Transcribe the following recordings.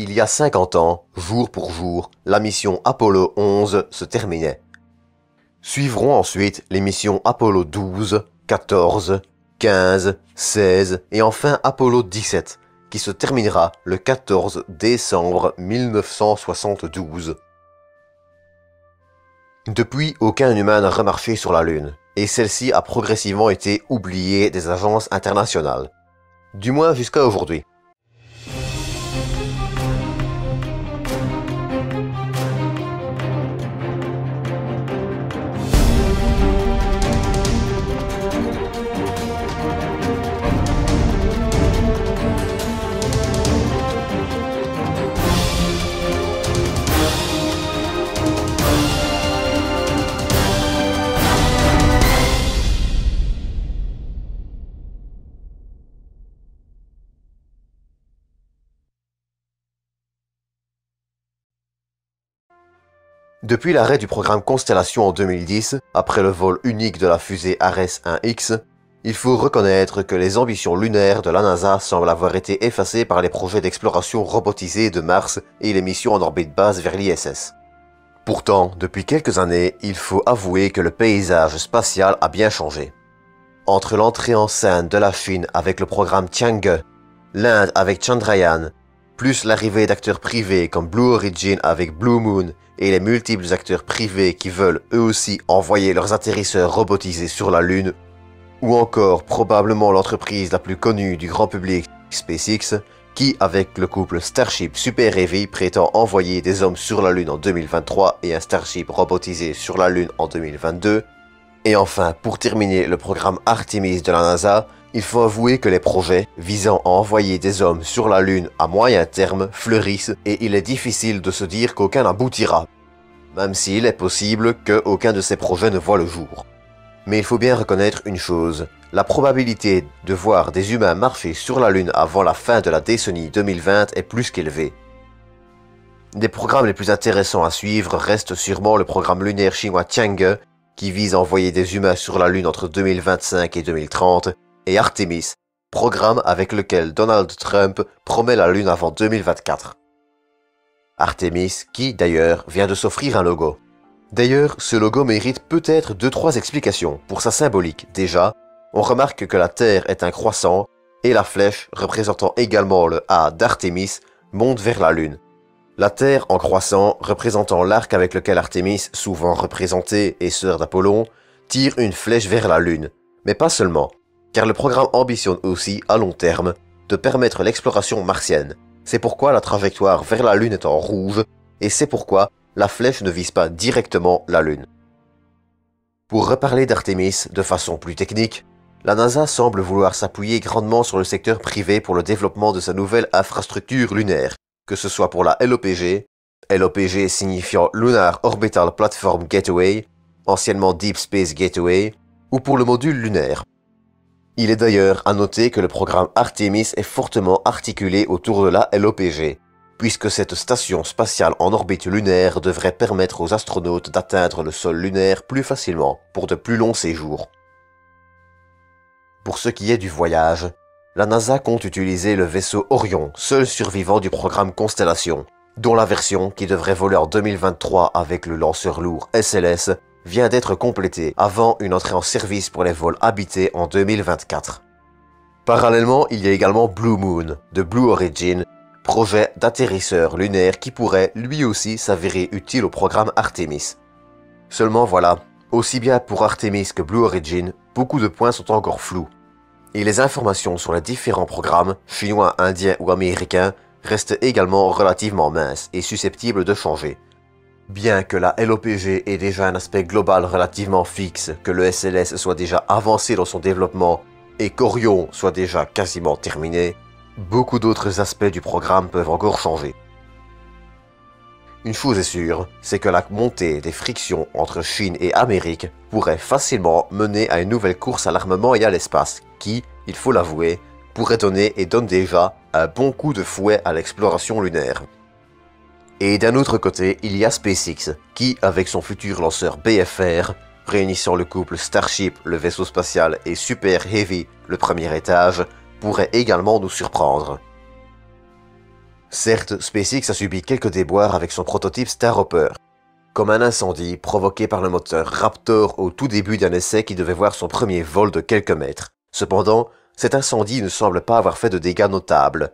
Il y a 50 ans, jour pour jour, la mission Apollo 11 se terminait. Suivront ensuite les missions Apollo 12, 14, 15, 16 et enfin Apollo 17, qui se terminera le 14 décembre 1972. Depuis, aucun humain n'a remarché sur la Lune, et celle-ci a progressivement été oubliée des agences internationales. Du moins jusqu'à aujourd'hui. Depuis l'arrêt du programme Constellation en 2010, après le vol unique de la fusée Ares-1X, il faut reconnaître que les ambitions lunaires de la NASA semblent avoir été effacées par les projets d'exploration robotisée de Mars et les missions en orbite basse vers l'ISS. Pourtant, depuis quelques années, il faut avouer que le paysage spatial a bien changé. Entre l'entrée en scène de la Chine avec le programme Tianghe, l'Inde avec Chandrayaan, plus l'arrivée d'acteurs privés comme Blue Origin avec Blue Moon et les multiples acteurs privés qui veulent eux aussi envoyer leurs atterrisseurs robotisés sur la Lune, ou encore probablement l'entreprise la plus connue du grand public, SpaceX, qui avec le couple Starship Super Heavy prétend envoyer des hommes sur la Lune en 2023 et un Starship robotisé sur la Lune en 2022, et enfin pour terminer le programme Artemis de la NASA, il faut avouer que les projets visant à envoyer des hommes sur la Lune à moyen terme fleurissent et il est difficile de se dire qu'aucun n'aboutira, même s'il est possible qu'aucun de ces projets ne voit le jour. Mais il faut bien reconnaître une chose, la probabilité de voir des humains marcher sur la Lune avant la fin de la décennie 2020 est plus qu'élevée. Des programmes les plus intéressants à suivre restent sûrement le programme lunaire chinois Tianghe, qui vise à envoyer des humains sur la Lune entre 2025 et 2030, et Artemis, programme avec lequel Donald Trump promet la Lune avant 2024. Artemis qui, d'ailleurs, vient de s'offrir un logo. D'ailleurs, ce logo mérite peut-être 2-3 explications pour sa symbolique. Déjà, on remarque que la Terre est un croissant et la flèche, représentant également le A d'Artemis, monte vers la Lune. La Terre en croissant, représentant l'arc avec lequel Artemis, souvent représenté et sœur d'Apollon, tire une flèche vers la Lune. Mais pas seulement, car le programme ambitionne aussi, à long terme, de permettre l'exploration martienne. C'est pourquoi la trajectoire vers la Lune est en rouge, et c'est pourquoi la flèche ne vise pas directement la Lune. Pour reparler d'Artemis de façon plus technique, la NASA semble vouloir s'appuyer grandement sur le secteur privé pour le développement de sa nouvelle infrastructure lunaire, que ce soit pour la LOPG, LOPG signifiant Lunar Orbital Platform Gateway, anciennement Deep Space Gateway, ou pour le module lunaire. Il est d'ailleurs à noter que le programme Artemis est fortement articulé autour de la LOPG, puisque cette station spatiale en orbite lunaire devrait permettre aux astronautes d'atteindre le sol lunaire plus facilement pour de plus longs séjours. Pour ce qui est du voyage, la NASA compte utiliser le vaisseau Orion, seul survivant du programme Constellation, dont la version, qui devrait voler en 2023 avec le lanceur lourd SLS, vient d'être complétée avant une entrée en service pour les vols habités en 2024. Parallèlement, il y a également Blue Moon, de Blue Origin, projet d'atterrisseur lunaire qui pourrait lui aussi s'avérer utile au programme Artemis. Seulement voilà, aussi bien pour Artemis que Blue Origin, beaucoup de points sont encore flous. Et les informations sur les différents programmes, chinois, indiens ou américains, restent également relativement minces et susceptibles de changer. Bien que la LOPG ait déjà un aspect global relativement fixe, que le SLS soit déjà avancé dans son développement et qu'Orion soit déjà quasiment terminé, beaucoup d'autres aspects du programme peuvent encore changer. Une chose est sûre, c'est que la montée des frictions entre Chine et Amérique pourrait facilement mener à une nouvelle course à l'armement et à l'espace, qui, il faut l'avouer, pourrait donner et donne déjà un bon coup de fouet à l'exploration lunaire. Et d'un autre côté, il y a SpaceX, qui, avec son futur lanceur BFR, réunissant le couple Starship, le vaisseau spatial, et Super Heavy, le premier étage, pourrait également nous surprendre. Certes, SpaceX a subi quelques déboires avec son prototype Starhopper, comme un incendie provoqué par le moteur Raptor au tout début d'un essai qui devait voir son premier vol de quelques mètres. Cependant, cet incendie ne semble pas avoir fait de dégâts notables.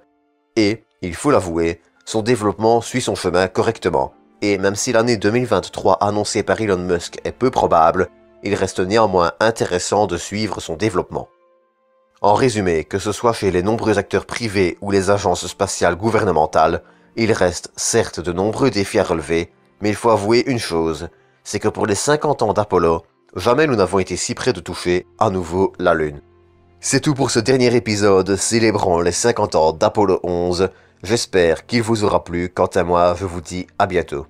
Et, il faut l'avouer, son développement suit son chemin correctement. Et même si l'année 2023 annoncée par Elon Musk est peu probable, il reste néanmoins intéressant de suivre son développement. En résumé, que ce soit chez les nombreux acteurs privés ou les agences spatiales gouvernementales, il reste certes de nombreux défis à relever, mais il faut avouer une chose, c'est que pour les 50 ans d'Apollo, jamais nous n'avons été si près de toucher à nouveau la Lune. C'est tout pour ce dernier épisode célébrant les 50 ans d'Apollo 11. J'espère qu'il vous aura plu. Quant à moi, je vous dis à bientôt.